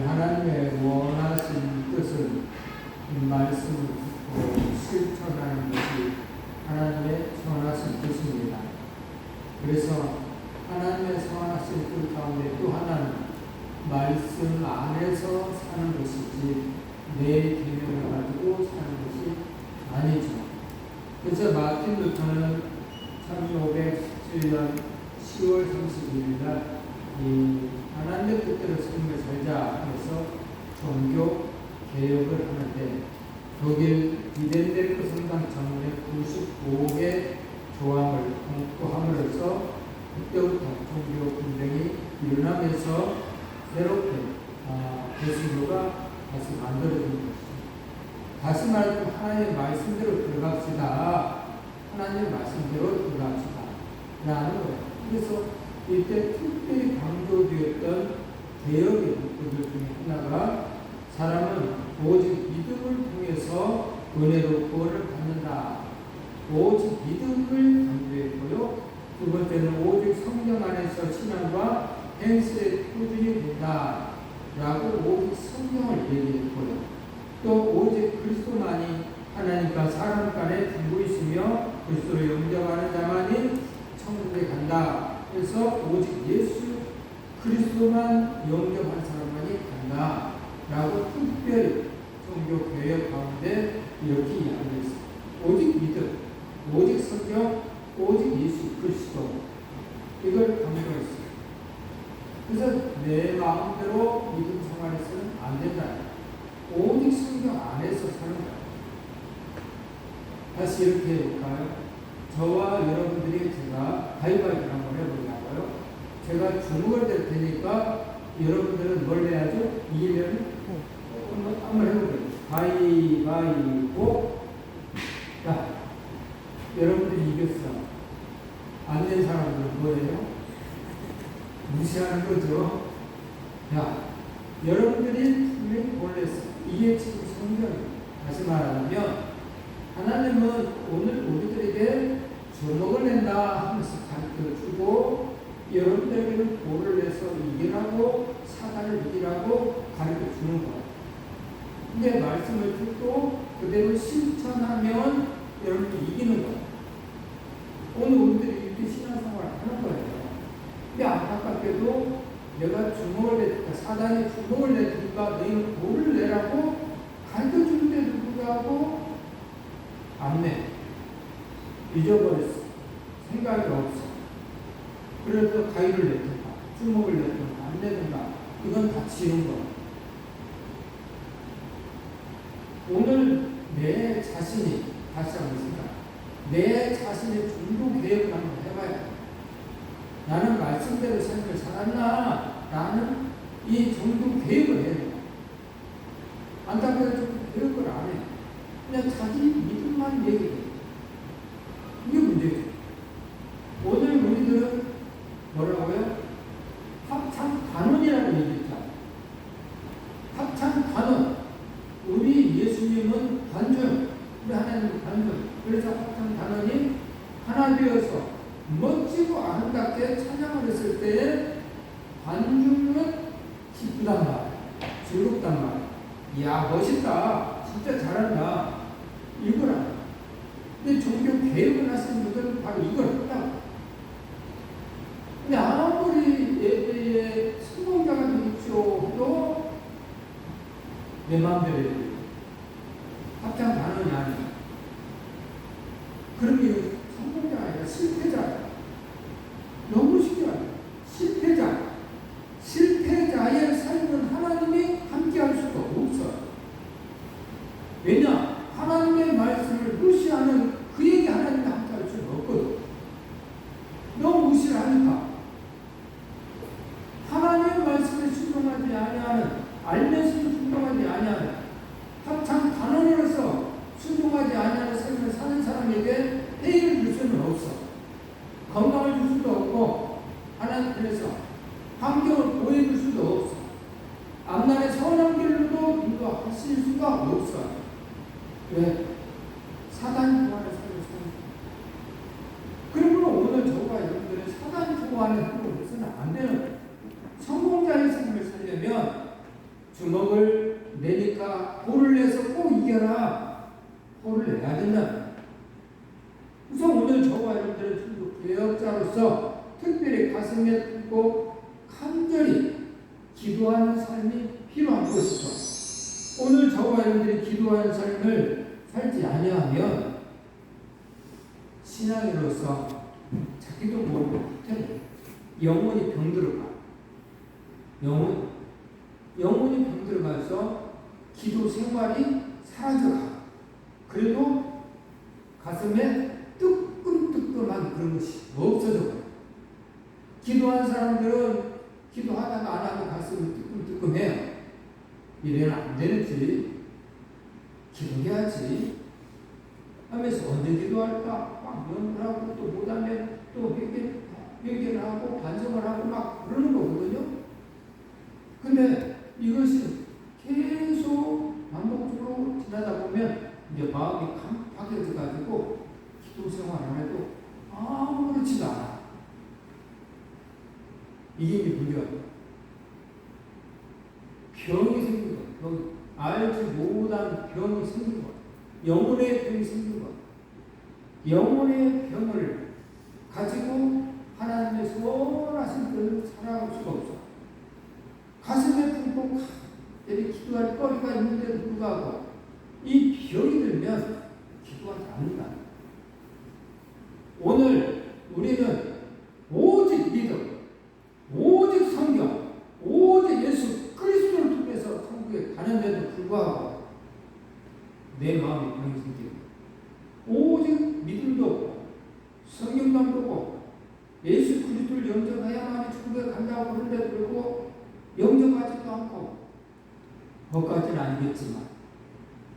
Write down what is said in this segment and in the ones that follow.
하나님의 원하신 뜻을 이 말씀을 듣고 실천하는 것이 하나님의 선하신 뜻입니다. 그래서 하나님의 선하신 뜻 가운데 또 하나는 말씀 안에서 사는 것이지 내 계명을 가지고 사는 것이 아니죠. 그래서 마틴 루터는 1517년 10월 31일 날 이 하나님의 뜻대로 삶을 살자 해서 종교 개혁을 하는데 독일 비덴베르크 성당 전문의 95개 조항을 공포함으로써 그때부터 종교 분쟁이 일어나면서 새롭게 개신교가 다시 만들어진 것입니다. 다시 말하면 하나님의 말씀대로 들어갑시다. 하나님의 말씀대로 들어갑시다. 라는 거예요. 그래서 이때 특별히 강조되었던 개혁의 목표들 중에 하나가 사람은 오직 믿음을 통해서 은혜로 구원을 받는다. 오직 믿음을 강조했고요. 두 번째는 오직 성령 안에서 신앙과 행실에 꾸준히 된다. 라고 오직 성령을 얘기했고요. 또 오직 그리스도만이 하나님과 사람 간에 중보이시며 그리스도를 영접하는 자만이 천국에 간다. 그래서 오직 예수 그리스도만 영접한 사람만이 간다. 라고 특별히 종교 개혁 가운데 이렇게 이야기했습니다. 오직 믿음, 오직 성경, 오직 예수 그리스도 이걸 강조했어요. 그래서 내 마음대로 믿음 생활에서는 안 된다. 오직 성경 안에서 사는 거예요. 다시 이렇게 해볼까요? 저와 여러분들이 제가 가위바위보 한번 해보려고요. 제가 주먹을 댈 테니까 여러분들은 뭘 해야죠? 이기면 한번 해볼게요. 가위바위보. 자, 여러분들이 이겼어. 안 된 사람들은 뭐예요? 무시하는 거죠. 자, 여러분들이 분명히 몰랐어. 이게 지금 성경이에요. 다시 말하면 하나님은 오늘 우리들에게 주먹을 낸다 하면서 가르쳐주고 여러분들에게는 돌을 내서 이기라고 사단을 이기라고 가르쳐주는 거예요. 근데 말씀을 듣고 그대로 실천하면 여러분들이 이기는 거예요. 오늘 우리들이 이렇게 신앙생활을 하는 거예요. 근데 안타깝게도 내가 주먹을 내니까 사단이 주먹을 내니까 너희는 돌을 내라고 가르쳐주는데도 불구하고 안 내. 잊어버렸어. 생각이 없어. 그래서 가위를 내든가 주먹을 내든가 안 내든가 이건 다 지은 거야. 오늘 내 자신이 다시 한번 생각. 내 자신의 중도 개혁을 한번 해봐야 돼. 나는 말씀대로 삶을 살았나? 나는 이 중도 개혁을 해야 돼. 안타깝게도 개혁을 안 해. 그냥 자기 믿음만 얘기해. 이게 문제죠. 오늘 우리들은 뭐라고요? 합창 단원이라고 얘기했죠. 합창 단원. 우리 예수님은 관중, 우리 하나님은 관중. 그래서 합창 단원이 하나 되어서 멋지고 아름답게 찬양을 했을 때에 관중은 기쁘단 말이야. 즐겁단 말이야. 이야, 멋있다. 진짜 잘한다. 이거라. 근데 종교 개혁을 하시는 분들은 바로 이걸 한다고. 근데 아무리 예배에 성공자가 되십시오 해도 내 마음대로 해야 돼요. 합장 단원이 아니야. 그러면 성공자가 아니라 실패자야. 너무 신기하다. 실패자. 실패자의 삶은 하나님이 함께할 수가 없어요. 왜냐? 하나님의 말씀을 무시하는 그에게 하나님이 함께할 수는 없거든. 너무 무시를 하니까. 하나님의 말씀에 순종하지 아니하는, 알면서도 순종하지 아니하는, 합창 단원으로서 순종하지 아니하는 삶을 사는 사람에게 해를 줄 수는 없어. 건강을 줄 수도 없고, 하나님께서 환경을 보여줄 수도 없어. 앞날의 선한 길로도 인도하실 수가 없어. 왜? 사단 교환의 삶을 사는 거예요. 그러므로 오늘 저와 여러분들은 사단 교환의 삶을 안 되는 성공자의 삶을 살려면 주먹을 내니까 볼을 내서 꼭 이겨라. 볼을 내야 된다. 우선 오늘 저와 여러분들은 천국 개혁자로서 특별히 가슴에 품고 간절히 기도하는 삶이 필요한 것이죠. 오늘 저와 여러분들이 기도하는 삶을 살지 아니하면 신앙인으로서 자기도 모르고 영혼이 병들어가. 영혼이 병들어가서 기도 생활이 사라져가. 그래도 가슴에 뜨끔뜨끔한 그런 것이 없어져. 기도한 사람들은 기도하다가 안 하고 가슴이 뜨끔뜨끔해요. 이래는 안 되는지 기도해야지 하면서 언제 기도할까? 막 연구하고 또 못하면 또 회개를 하고 반성을 하고 막 그러는 거거든요. 근데 이것이 계속 반복적으로 지나다 보면 이제 마음이 강팍해져가지고 기도 생활 안 해도 아무렇지도 않아. 이게 이제 문제가 병이 생긴 거야. 알지 못한 병이 생긴 거야. 영혼의 병이 생긴 거야. 영혼의 병을 가지고 하나님의 선하신 뜻을 살아갈 수가 없어. 가슴에 품고 이렇게 기도할 거리가 있는데도 불구하고 이 병이 들면 기도하지 않는다. 오늘 우리는 오직 믿음, 오직 성경, 오직 예수 그리스도를 통해서 천국에 가는데도 불구하고 내 마음이 병이 생기고 오직 믿음도 없고 성경도 안 보고 예수 그리스도를 영접해야만 천국에 간다고 그러는데도 불구하고 영접하지도 않고 그것까지는 아니겠지만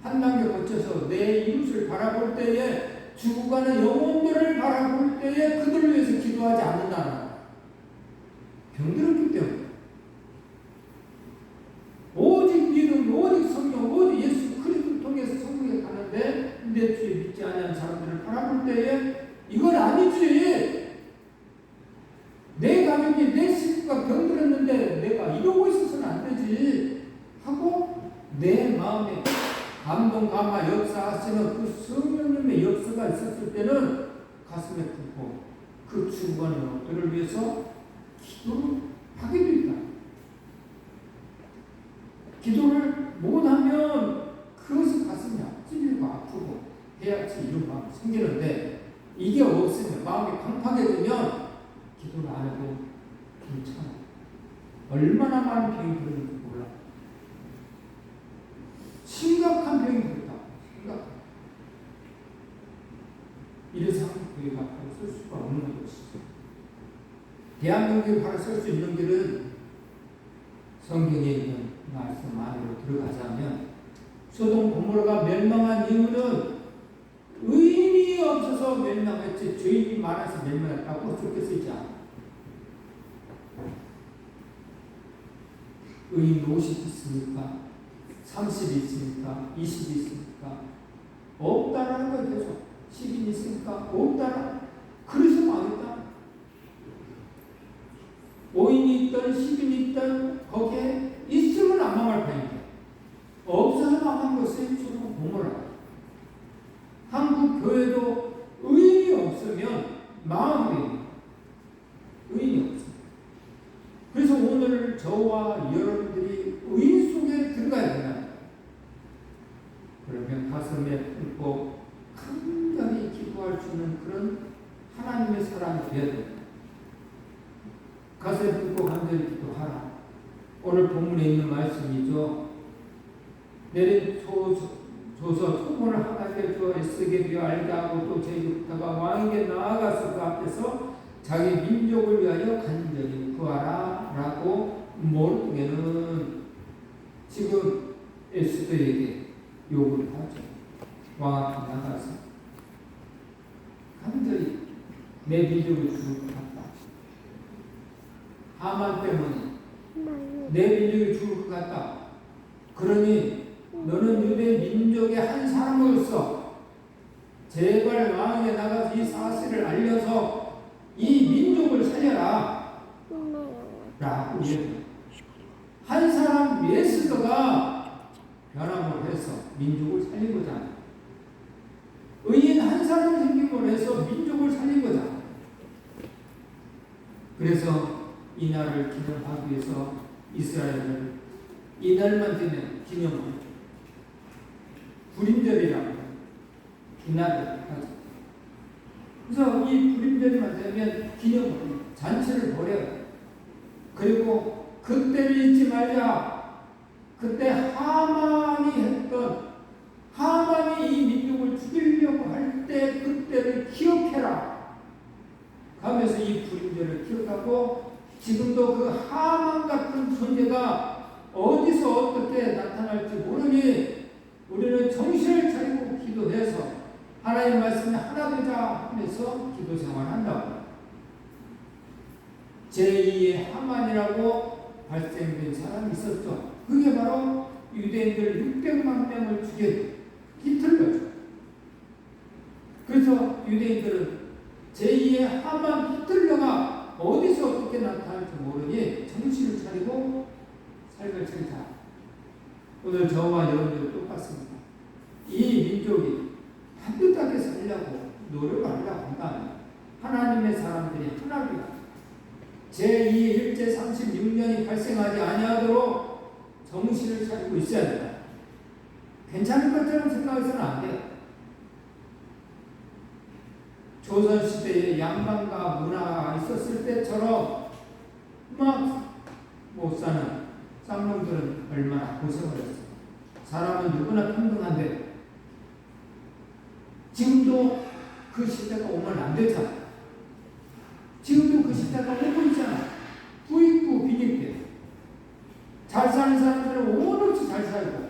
한 단계 거쳐서 내 이웃을 바라볼 때에 죽어가는 영혼들을 바라볼 때에 그들을 위해서 기도하지 않는다는 거야. 병들었기 때문에 오직 믿음, 오직 성령, 오직 예수 그리스도를 통해서 천국에 가는데 내 주에 믿지 않는 사람들을 바라볼 때에 이건 아니지. 내 가족이 내 식구가 병들었는데 내가 이러고 있어서는 안 되지 하고 내 마음에 감동, 감화, 역사하시는 그 성령님의 역사가 있었을 때는 가슴에 품고 그 죽어가는 영혼들을 위해서 기도를 하게 된다. 기도를 못하면 그것이 가슴이 찔리고 아프고 해야지 이런 마음이 생기는데 이게 없으면 마음이 강팍해지면 기도를 안 해도 괜찮아. 얼마나 많은 병이 들었는지 몰라. 심각한 병이 들었다. 심각한. 이래서 한국교회가 바로 쓸 수가 없는 것이죠. 대한민국이 바로 쓸 수 있는 길은 성경에 있는 말씀 안으로 들어가자면 소돔 고모라가 멸망한 이유는 의인이 없어서 멸망했지 죄인이 많아서 멸망했다고 그렇게 쓰지 않아. 의인 50 있습니까? 30이 있습니까? 20이 있습니까? 없다라는 거예요. 계속 10인 있으니까 없다라. 그래서 망했다. 5인이 있던 10인이 있던 거기에 있으면 안 망할 판인데 없어서 망한 것이 소돔 고모라. 한국 교회도 의인이 없으면 망하게 의인이 없어. 그래서 오늘 저와 여러분들이 의인 속에 들어가야 된다. 그러면 가슴에 품고 간절히 기도할 수 있는 그런 하나님의 사람이 되어야 된다. 가슴에 품고 간절히 기도하라. 오늘 본문에 있는 말씀이죠. 내린 조서 초본을 하나님께 주어 애쓰게 되어 알게 하고 또 제육다가 왕에게 나아가서 그 앞에서 자기 민족을 위하여 간절히 구하라 라고 모르게는 지금 에스더에게 요구를 하죠. 왕 앞에 나가서 간절히 내 민족을 죽을 것 같다. 하만 때문에 내 민족이 죽을 것 같다. 그러니 너는 유대 민족의 한 사람으로서 제발 왕에게 나가서 이 사실을 알려서 이 민족을 살려라. 사람을 위해 한 사람 메시더가 변함을 해서 민족을 살리고자 합니다. 의인 한 사람 생김으로 해서 민족을 살리고자 합니다. 그래서 이날을 기념하기 위해서 이스라엘은 이날만 되면 기념을 불임절이라고 이날을 하죠. 그래서 이 불임절만 되면 기념을 잔치를 벌여요. 그리고 그때를 잊지 말자. 그때 하만이 이 민족을 죽이려고 할 때 그때를 기억해라 하면서 이 불임절을 기억하고, 지금도 그 하만 같은 존재가 어디서 어떻게 나타날지 모르니 우리는 정신을 차리고 기도해서 하나님 말씀에 하나 되자 하면서 기도 생활한다고. 제2의 하만이라고 발생된 사람이 있었죠. 그게 바로 유대인들 600만 명을 죽인 히틀러죠. 그래서 유대인들은 제2의 하만 히틀러가 어디서 어떻게 나타날지 모르니 정신을 차리고 삶을 차리자. 오늘 저와 여러분들 똑같습니다. 이 민족이 반듯하게 살려고 노력하려고 한다면 하나님의 사람들이 하나님과 제2 1제 36년이 발생하지 아니하도록 정신을 차리고 있어야 된다. 괜찮을 것처럼 생각해서는 안 돼요. 조선시대에 양반과 문화가 있었을 때처럼 막 못 사는 쌍놈들은 얼마나 고생을 했어요. 사람은 누구나 평등한데 지금도 그 시대가 오면 안 되잖아. 지금도 그 시대가 오고 있잖아. 부익부 빈익대. 잘 사는 사람들은 온없이 잘 살고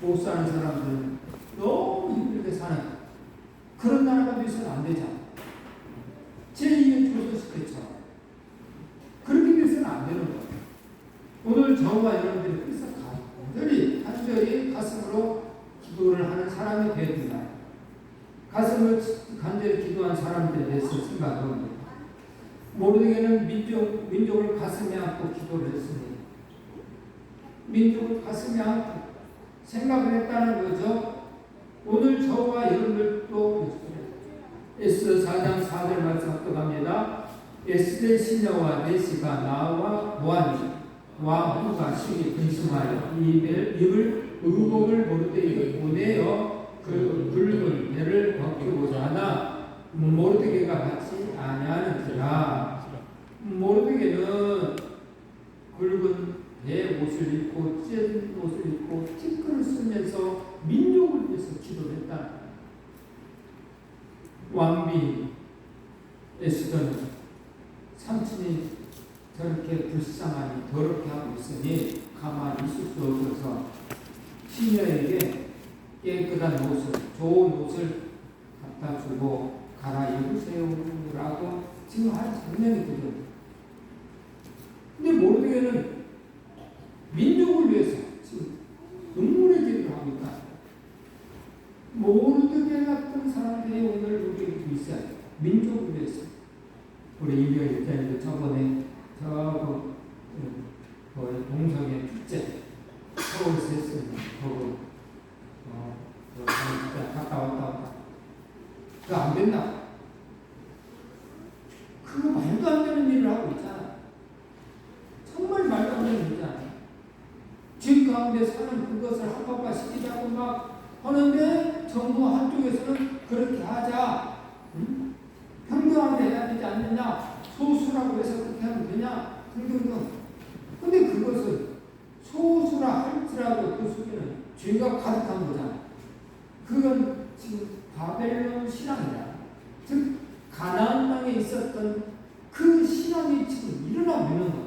못 사는 사람들은 너무 힘들게 사는 그런 나라가 돼서는 안 되잖아. 제2의 조선시대처럼 그렇게 돼서는 안 되는 거예요. 오늘 저와 여러분들이 그래서 간절히 가슴으로 기도를 하는 사람이 되어야 된다. 가슴을 간절히 기도한 사람들에 대해서 생각합니다. 모르게는 민족을 가슴에 안고 기도를 했으니 민족을 가슴에 안고 생각을 했다는 거죠. 오늘 저와 여러분들도 에스더 4장 4절 말씀 합독합니다. 에스더의 시녀와 내시가 나와 보아니 왕후가 심히 근심하여 입을 의복을 모르드게에게 보내어 그 굵은 배를 벗기고자 하나 모르드게가 받지 아니하는지라. 모르드게는 굵은 배 옷을 입고 찢은 옷을 입고 티끌을 쓰면서 민족을 위해서 기도를 했다. 왕비 에스더는 삼촌이 저렇게 불쌍하니 더럽게 하고 있으니 가만히 있을 수 없어서 시녀에게 깨끗한 옷을, 좋은 옷을 갖다 주고 갈아입으세요라고 지금 한 장면이 되죠. 근데 모르게는 민족을 위해서 지금 눈물의 기도를 합니다. 모르게 같은 사람들이 오늘 우리에게 있어야 돼요. 민족을 위해서. 우리 이병희 목사님도 저번에 동성애 축제 서울에서 했습니다. 거기 갔다 왔다. 그거 안 된다. 그거 말도 안 되는 일을 하고 있잖아. 정말 말도 안 되는 일이잖아. 집 가운데 사는 그것을 합법화 시키자고 막 하는데 정부 한쪽에서는 그렇게 하자. 응? 평등하게 해야 되지 않느냐. 소수라고 해서 그렇게 하면 되냐. 등등등. 근데 그것은 소수라 할지라도 그 속에는 죄가 가득한 거잖아. 그건 지금 바벨론 신앙이다. 즉 가나안 땅에 있었던 그 신앙이 지금 일어나고 있는 거야.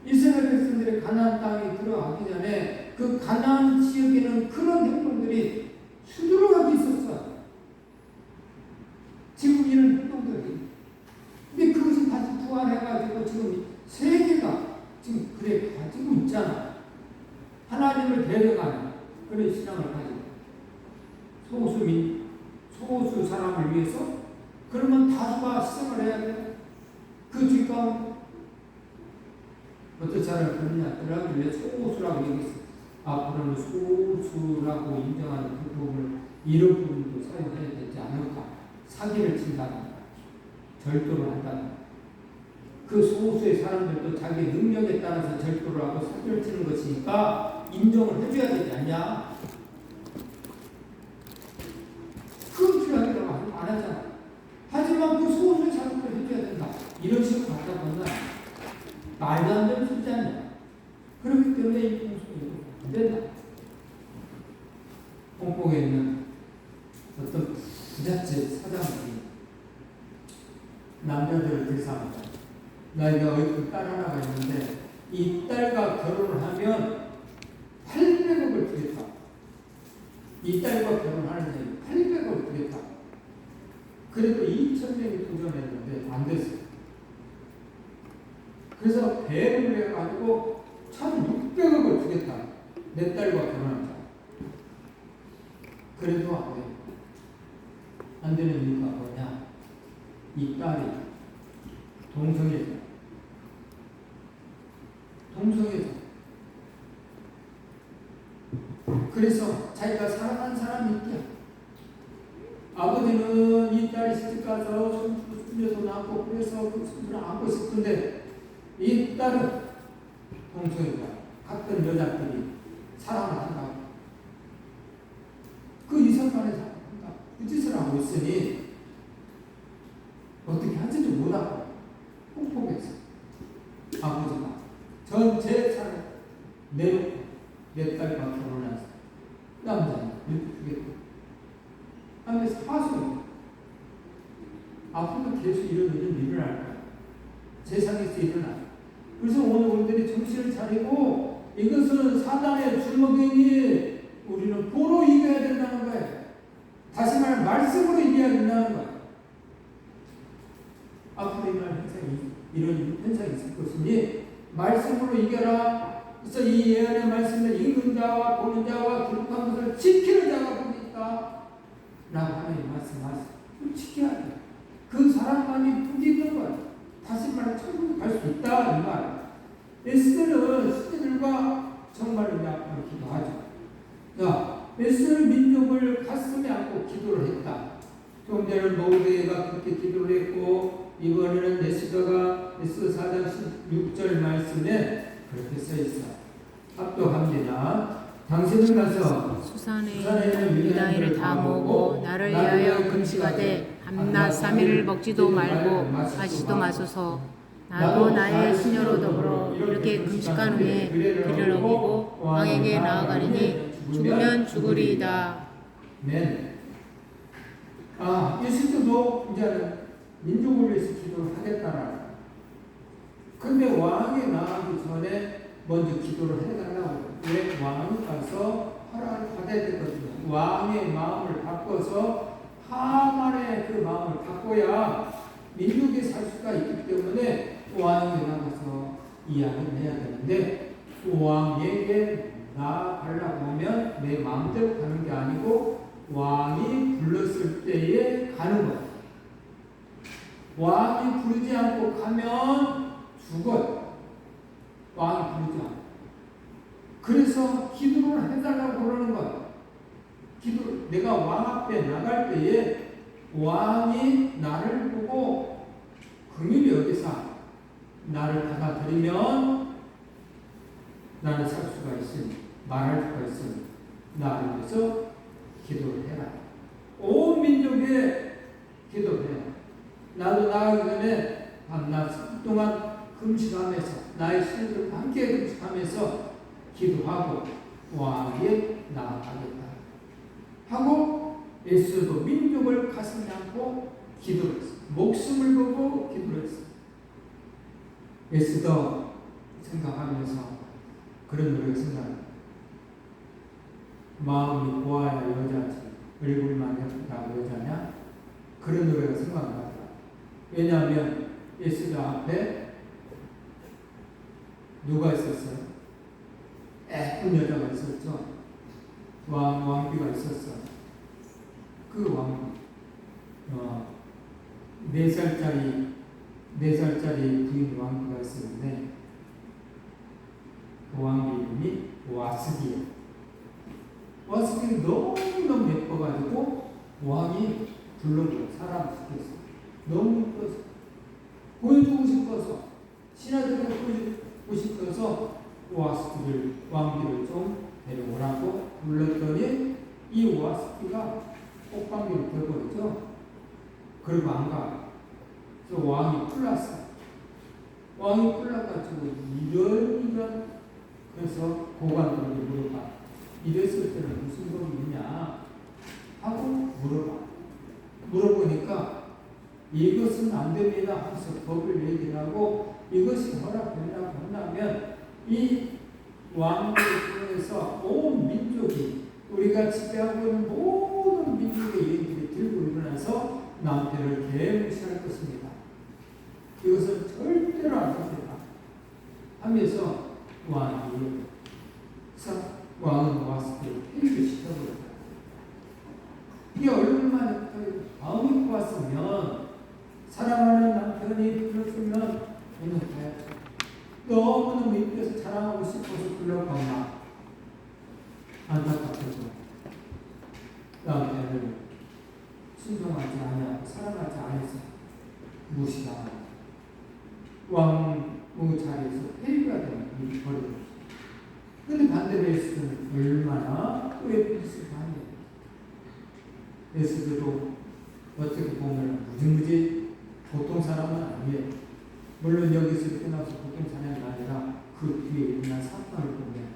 이스라엘 백성들이 가나안 땅에 들어가기 전에 그 가나안 지역에는 그런 행동들이 수두룩하게 있었어. 지금 이런 행동들이. 근데 그것이 다시 부활해가지고 지금 세계가 지금 그래 가지고 있잖아. 하나님을 데려가는 그런 신앙을 가지고. 소수 사람을 위해서 그러면 다수가 희생을 해야 돼. 그 뒷가운데 어떤 사람을 그러냐, 그러면 왜 소수라고 얘기했어. 앞으로는 소수라고 인정하는 그 부분을 이런 부분도 사용해야 되지 않을까. 사기를 친다든가 절도를 한다든가 그 소수의 사람들도 자기 능력에 따라서 절도를 하고 사기를 치는 것이니까 인정을 해줘야 되지 않냐. 그건 필요하다고 안 하잖아. 하지만 그 소수의 사람들을 해줘야 된다. 이런 식으로 하다 보면 말도 안 되는 소리지 않냐. 그렇기 때문에 이 공소가 안 된다. 홍콩에 있는 어떤 부잣집 사장들이 남자들을 대상으로 나이가 어떤 딸 하나가 있는데 이 딸과 결혼을 하면 800억을 주겠다. 이 딸과 결혼하는데 800억을 주겠다. 그래도 2,000명이 도전했는데 안 됐어요. 그래서 배를 해가지고 1,600억을 주겠다. 내 딸과 결혼하자. 그래도 안 돼요. 안 되는 이유가 뭐냐? 이 딸이 동성애자. 그래서 자기가 사랑한 사람이 있대요. 아버지는 이 딸이 시집가서 손녀도 낳고 그래서 그 손주를 안고 있었는데 이 딸은 동성애자. 같은 여자들이 사랑을 한다고. 그 이성간에 사랑을 한다. 그 짓을 하고 있으니 어떻게 하지도 못하고 폭폭해서 아버지가 전 재산을 내놓고 내 딸과 결혼해서 남자는 이렇게 주겠고 하면서 하소연. 앞으로 계속 이런 일은 일어날 거야. 세상에서 일어나. 그래서 오늘 우리들이 정신을 차리고 이것은 사단의 주먹이니 우리는 보로 이겨야 된다는 거예요. 다시 말해 말씀으로 이겨야 된다는 거예요. 앞으로 이런 현상이 있을 것이니 말씀으로 이겨라. 그래서 이 예언의 말씀을 읽는 자와 보는 자와 기록한 것을 지키는 자가 거기 있다. 라고 하나님 말씀하세요. 지켜야 돼. 그 사람만이 복이 있는 거야. 다시 말해 천국에 갈 수 있다 이 말. 에스더는 시대들과 정말로 앞으로 기도하죠. 자, 에스더는 민족을 가슴에 안고 기도를 했다. 좀 전에 모르드게가 그렇게 기도를 했고 이번에는 에스더가 에스더 4장 16절 말씀에 그렇게 써 있어. 합독합니다. 당신은 가서 수산에 있는 유다인을 다 모으고 나를 위하여 금식하되 밤낮 3일을 먹지도 말고 마시지도 마소서. 나도 나의 수녀로 더불어 이렇게 금식한 후에 길을 어기고 왕에게 나아가리니 죽으면 죽으리이다. 네. 예수도 이제는 민족을 위해서 기도를 하겠다라. 근데 왕이 나가기 전에 먼저 기도를 해달라고. 왜? 왕이 가서 허락을 받아야 되거든요. 왕의 마음을 바꿔서 하만의 그 마음을 바꿔야 민족이 살 수가 있기 때문에 왕에게 나가서 이야기를 해야 되는데 왕에게 나가려고 하면 내 마음대로 가는 게 아니고 왕이 불렀을 때에 가는 거야. 왕이 부르지 않고 가면 죽어요. 왕이 부르지 않고. 그래서 기도를 해달라고 그러는 거야. 내가 왕 앞에 나갈 때에 왕이 나를 보고 긍휼히 여기서 나를 받아들이면 나는 살 수가 있으니 말할 수가 있으니 나를 위해서 기도를 해라. 온 민족에 기도를 해라. 나도 나가기 전에 밤낮 동안 금식하면서 나의 신들과 함께 금식하면서 기도하고 왕에게 나아가겠다 하고 에스더도 민족을 가슴에 안고 기도를 했어. 목숨을 걸고 기도를 했어. 에스더 생각하면서 그런 노래를 생각합니다. 마음이 고아야 여자지 얼굴만 예쁘다고 여자냐? 그런 노래가 생각나더라. 왜냐하면 에스더 앞에 누가 있었어요? 예쁜 여자가 있었죠. 왕비가 있었어. 그 왕비 4살짜리 부인 왕비가 있었는데 그 왕비 이름이 와스디예요. 와스디가 너무너무 예뻐가지고 왕이 불러줘. 사람 시켰어. 너무 예뻐서 보여주고 싶어서 신하들을 보여주고 싶어서 와스디를 왕비를 좀 데려오라고 불렀더니 이 와스디가 꽃방귀를 펴버리죠. 그리고 안 가. 그래서 왕이 뿔났어. 왕이 뿔나가지고 이런 그래서 고관들에게 물어봐. 이랬을 때는 무슨 법이 있냐 하고 물어보니까 이것은 안 됩니다 하면서 법을 얘기를 하고 이것이 허락되냐고 한다면 이 왕을 통해서 온 민족이 우리가 지배하고 있는 모든 민족의 얘기를 들고 일어나서 남편을 개무시할 것입니다. 이것은 절대로 안 됩니다 하면서 왕은 왔을 때 회의를 시켜버렸다. 이게 얼마나 마음이 고왔으면 사랑하는 남편이 불렀으면 오늘 가야죠. 너무너무 이뻐서 자랑하고 싶어서 불렀거나 안타깝게도 남편을 순종하지 않아 사랑하지 않아서 무시당하고 왕무 자리에서 회의가 되는 일이 벌어졌어요. 그런데 반대로 에스더는 얼마나 또 예쁘게 반대. 에스더도 어떻게 보면 무지무지 보통 사람은 아니에요. 물론 여기서 끝나서 보통 사람이 아니라 그 뒤에 일어난 사건을 보면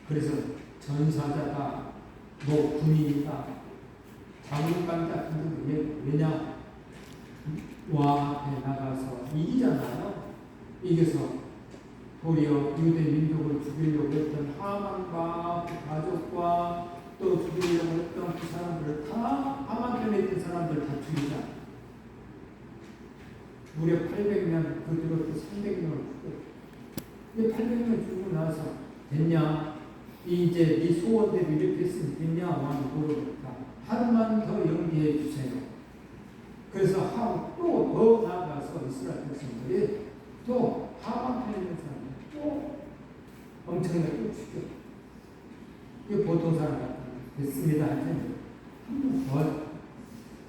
그래서 전사자다, 뭐 군인이다, 장군감 같은 게 왜냐 왕 앞에 나가서 이기잖아요. 이겨서 도리어 유대 민족을 죽이려고 했던 하만과 그 가족과 또 죽이려고 했던 그 사람들을 다 하만 편에 있던 사람들 다 죽이자. 무려 800명 그 뒤로 또 300명을 죽고. 근데 800명 죽고 나서 됐냐? 이제 네 소원대로 이렇게 했으면 됐냐? 왕이 물어봤다. 하루만 더 연기해 주세요. 그래서 하고 또 더 나아가서 이스라엘 백성들이 또 하만 편에 있는 사람 또 엄청나게 또 죽여. 이거 보통 사람 같다. 됐습니다. 한번 더.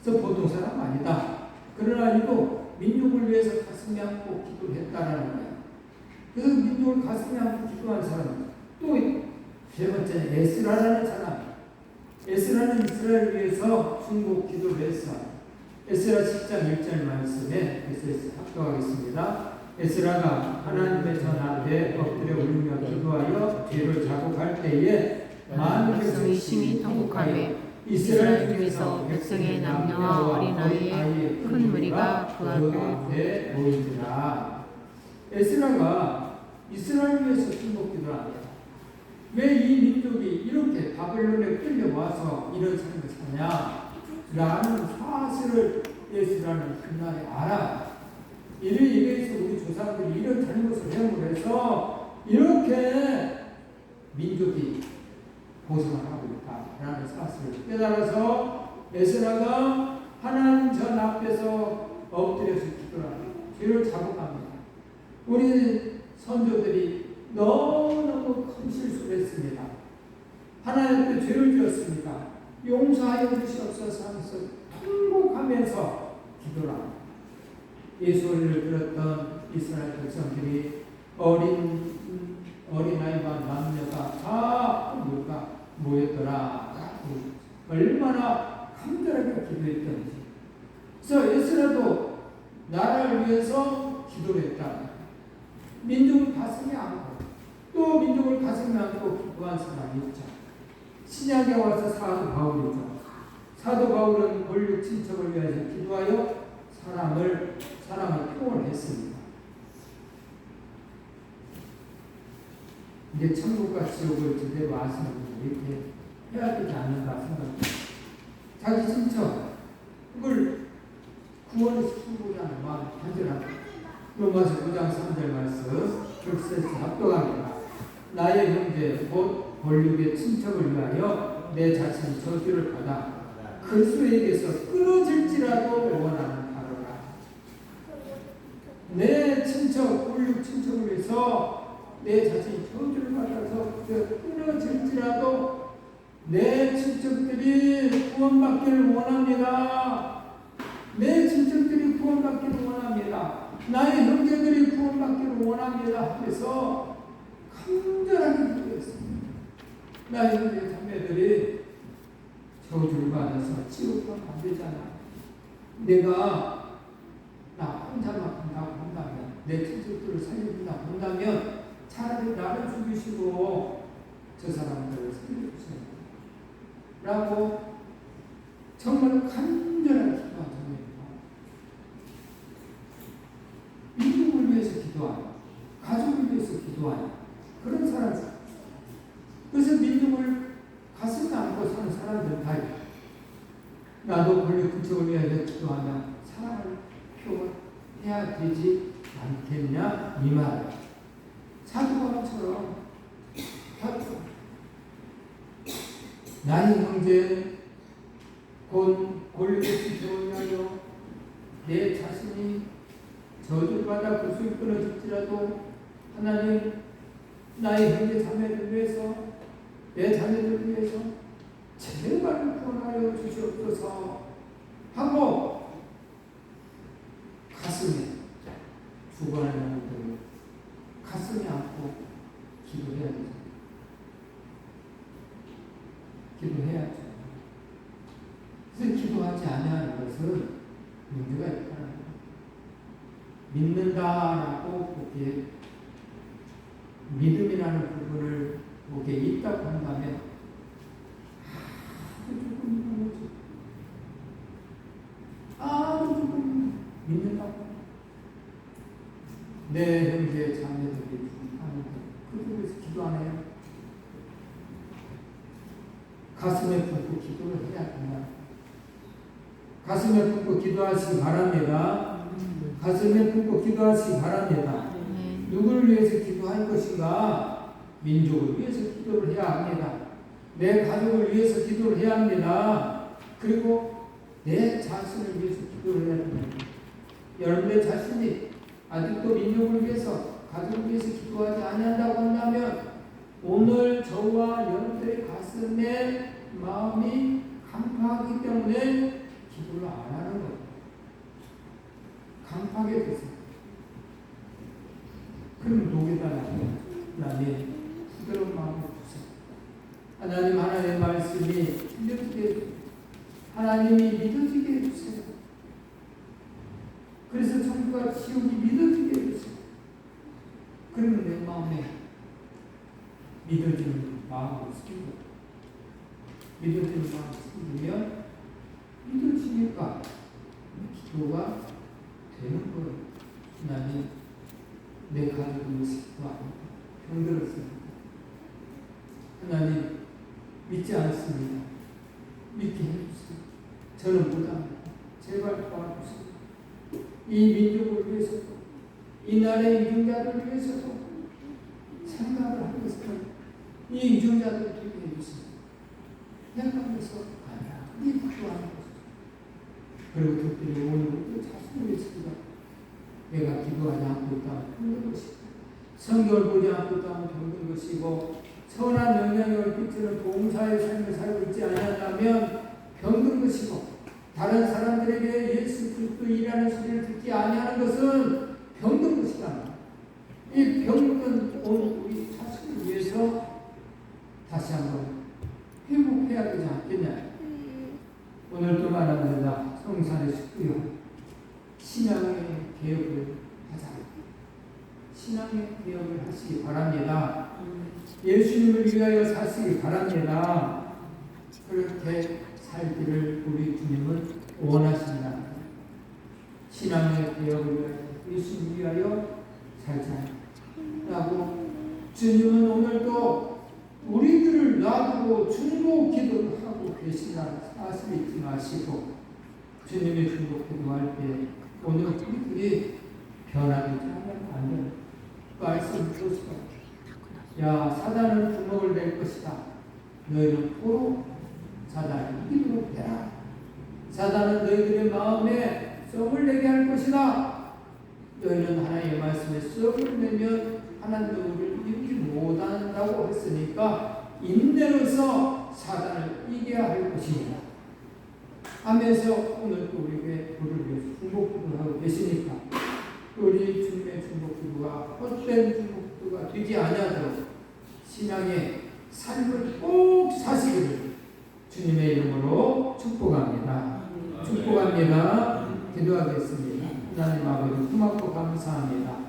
그래서 보통 사람 아니다. 그러나 이도 민족을 위해서 가슴이 안고 기도를 했다라는 거예요. 그래서 민족을 가슴이 안고 기도한 사람. 또 세 번째는 에스라라는 사람. 에스라는 이스라엘을 위해서 중복 기도를 했어. 에스라 10장 1절 말씀에 합독하겠습니다. 에스라가 하나님의 전 앞에 엎드려 울며 기도하여 죄를 자복할 때에 많은 백성이 심히 통곡하며 이스라엘 중에서 백성의 남녀와 어린아이의 큰 무리가 그 앞에 모이더라. 에스라가 이스라엘 위해서 중복 기도를 합니다. 왜 이 민족이 이렇게 바벨론에 끌려와서 이런 삶을 사냐 라는 사실을 에스라는 그날에 알아. 이래서 우리 조상들이 이런 잘못을 해서 이렇게 민족이 고생을 하고 있다라는 사실을 깨달아서 에스라가 하나님 전 앞에서 엎드려서 기도를 합니다. 죄를 자복합니다. 우리 선조들이 너무너무 큰 실수를 했습니다. 하나님 앞에 죄를 지었습니다. 용서하여 주시옵소서 하면서 통곡하면서 기도를 합니다. 이 소리를 들었던 이스라엘 백성들이 어린아이와 남녀가 다 모였더라. 얼마나 간절하게 기도했던지. 그래서 에스라도 나라를 위해서 기도를 했다. 민족을 가슴에 안고 또 민족을 가슴에 안고 기도한 사람이 있죠. 신약에 와서 사도 바울이죠. 사도 바울은 권력 친척을 위해서 기도하여 사람을 표현했습니다. 이게 천국과 지옥을 제대로 아시는 분이 이렇게 해야 되지 않는가 생각합니다. 자기 친척 그걸 구원을 시키고자 하는 마음이 간절합니다. 로마서 9장 3절 말씀 글쎄서 합독합니다. 나의 형제 곧 권력의 친척을 위하여 내 자신이 저주를 받아 그리스도에게서 끊어질지라도 원하는 바로라. 내 친척, 권력 친척을 위해서 내 자신이 저주를 받아서 끊어질지라도 내 친척들이 구원받기를 원합니다. 내 친척들이 구원받기를 원합니다. 나의 형제들이 구원받기를 원합니다. 하면서 간절하게 기도했습니다. 나의 형제 자매들이 저주를 받아서 지옥으로 안 되잖아. 내가 나 혼자만 한다고 한다면, 내 친척들을 살려준다고 한다면 차라리 나를 죽이시고 저 사람들을 살려주세요 라고 정말 간절하게 기도한 적입니다. 민족을 위해서 기도하는, 가족을 위해서 기도하는 그런 사람. 그래서 민족을 가슴에 안고 사는 사람들은 다 나도 권력 근처를 위하여 기도하며 사랑을 표현해야 되지 않겠냐 이 말. 사도바울처럼 나의 형제 곧 골리앗이 되었냐며 내 자신이 저주받아 구슬 끊어질지라도 하나님 나의 형제 자매를 위해서, 내 자매를 위해서 제발 구원하여 주시옵소서 하고 가슴에 죽어가는 영혼들을 가슴에 안고 기도해야 되죠. 기도해야죠. 그래서 기도하지 않냐는 것은 문제가 있다는 거예요. 믿는다라고 거기에 믿음이라는 부분을 거기에 있다고 한다면 아주 조금 믿는다고. 내 형제 자매들이 하는데 그들에서 기도 안 해요. 가슴에 품고 기도를 해야 한다. 가슴에 품고 기도하시기 바랍니다. 가슴에 품고 기도하시기 바랍니다. 누구를 위해서 기도할 것인가? 민족을 위해서 기도를 해야 합니다. 내 가족을 위해서 기도를 해야 합니다. 그리고 내 자신을 위해서 기도를 해야 합니다. 여러분의 자신이 아직도 민족을 위해서, 가족을 위해서 기도하지 아니한다고 한다면 오늘 저와 여러분들의 가슴에 마음이 강팍하기 때문에 기도를 안 하는 거예요. 강팍하게 됐어요. 그럼 녹여달라고 하나님 부드러운 마음을 주세요. 하나님 하나님의 말씀이 믿어지게 해주세요. 하나님이 믿어지게 해주세요. 그래서 천국과 지옥이 믿어지게 해주세요. 그러면 내 마음에 믿어지는 마음을 생겨. 믿어지는 마음을 생기면 믿어지니까 기도가 되는 거예요. 하나님 내 가족을 위해서 기도합니다. 병들을 씁니다. 하나님 믿지 않습니다. 믿게 해주세요. 저는 못합니다. 제발 도와주세요. 이 민족을 위해서도, 이 나라의 이중자를 위해서도 생각을 하면서 이 이중자들을 되게 해주세요. 생각하면서 간단히 기도하는 것이죠. 그리고 특별히 오늘부터 자신을 위해서 기도합니다. 내가 기도하지 않고 있다면 병든 것이고, 성경을 보지 않고 있다면 병든 것이고, 선한 영향력을 끼치는 봉사의 삶을 살고 있지 않았다면 병든 것이고, 다른 사람들에게 예수 그리스도이라는 소리를 듣지 아니하는 것은 병든 것이다. 이 병든 우리 자신을 위해서 다시 한번 회복해야 되지 않겠냐. 오늘도 말합니다. 성산의 식구요, 신앙의 개혁을 하자. 신앙의 개혁을 하시기 바랍니다. 예수님을 위하여 사시기 바랍니다. 그렇게 살기를 우리 주님은 원하십니다. 신앙의 개혁을 위하여, 예수님을 위하여 살자라고 주님은 오늘도 우리들을 놔두고 중보 기도를 하고 계신다는 사실을 잊지 마시고, 주님의 중보 기도할 때 오늘 우리들이 변하지 않으면 안 돼요. 말씀 들었을 야, 사단은 구멍을 낼 것이다. 너희는 포로 사단을 이기도록 해라. 사단은 너희들의 마음에 썩을 내게 할 것이다. 너희는 하나님의 말씀에 썩을 내면 하나님도 우리를 이기지 못한다고 했으니까 인내로서 사단을 이겨야 할 것이니라 하면서 오늘 또 우리에게 우리를 위해서 중복기도 하고 계시니까 우리 주님의 중복기도가 헛된 중복기도가 되지 않아도 신앙의 삶을 꼭 사시기를 주님의 이름으로 축복합니다. 축복합니다. 기도하겠습니다. 하나님 아버지 고맙고 감사합니다.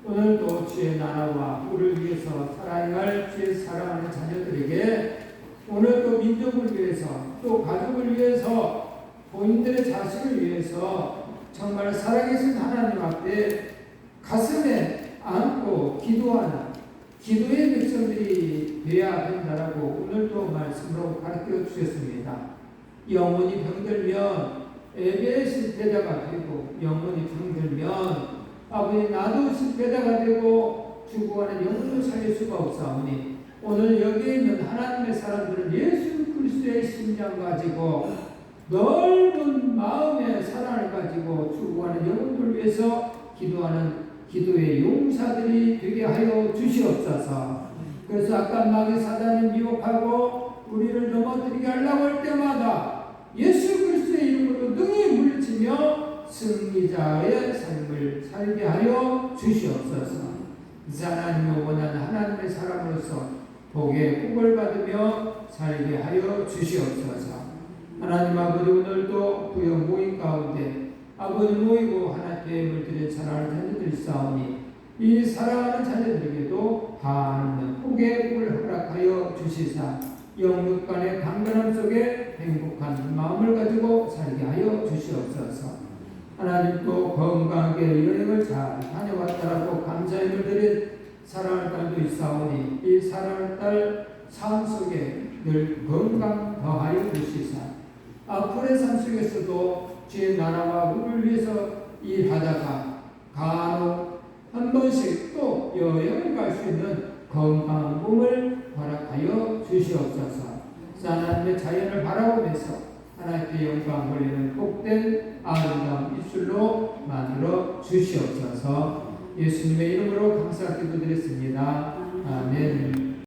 오늘도 주의 나라와 우리를 위해서 살아갈 주의 사랑하는 자녀들에게 오늘도 민족을 위해서 또 가족을 위해서 본인들의 자식을 위해서 정말 살아계신 하나님 앞에 가슴에 안고 기도하는 기도의 백성들이 되어야 된다라고 오늘도 말씀으로 가르쳐 주셨습니다. 영혼이 병들면 예배의 실패자가 되고 영혼이 병들면 아버지 나도 실패자가 되고 죽어가는 영혼을 살릴 수가 없사오니 오늘 여기에 있는 하나님의 사람들은 예수 그리스도의 심장 가지고 넓은 마음의 사랑을 가지고 죽어가는 영혼들을 위해서 기도하는 기도의 용사들이 되게 하여 주시옵소서. 그래서 아까 마귀 사단을 미혹하고 우리를 넘어뜨리게 하려고 할 때마다 예수 그리스도의 이름으로 능히 물리치며 승리자의 삶을 살게 하여 주시옵소서. 하나님을 원하는 하나님의 사람으로서 복의 복을 받으며 살게 하여 주시옵소서. 하나님 아버지 오늘도 부여 모임 가운데 아버지 모이고 하나님께 물들인 사랑하는 자녀들이 싸우니 이 사랑하는 자녀들에게도 한없는 복의 복을 허락하여 주시사 영육 간의 강건함 속에 행복한 마음을 가지고 살게 하여 주시옵소서. 하나님 또 건강하게 여행을 잘 다녀왔다라고 감사의 물들인 사랑할 딸도 있사오니 이 사랑할 딸 삶 속에 늘 건강 더하여 주시사 앞으로의 삶 속에서도 주의 나라와 우리를 위해서 일하다가 간혹 한 번씩 또 여행을 갈 수 있는 건강한 몸을 허락하여 주시옵소서. 하나님의 자연을 바라보면서 하나님께 영광 돌리는 복된 아름다운 입술로 만들어 주시옵소서. 예수님의 이름으로 감사 기도드렸습니다. 아멘.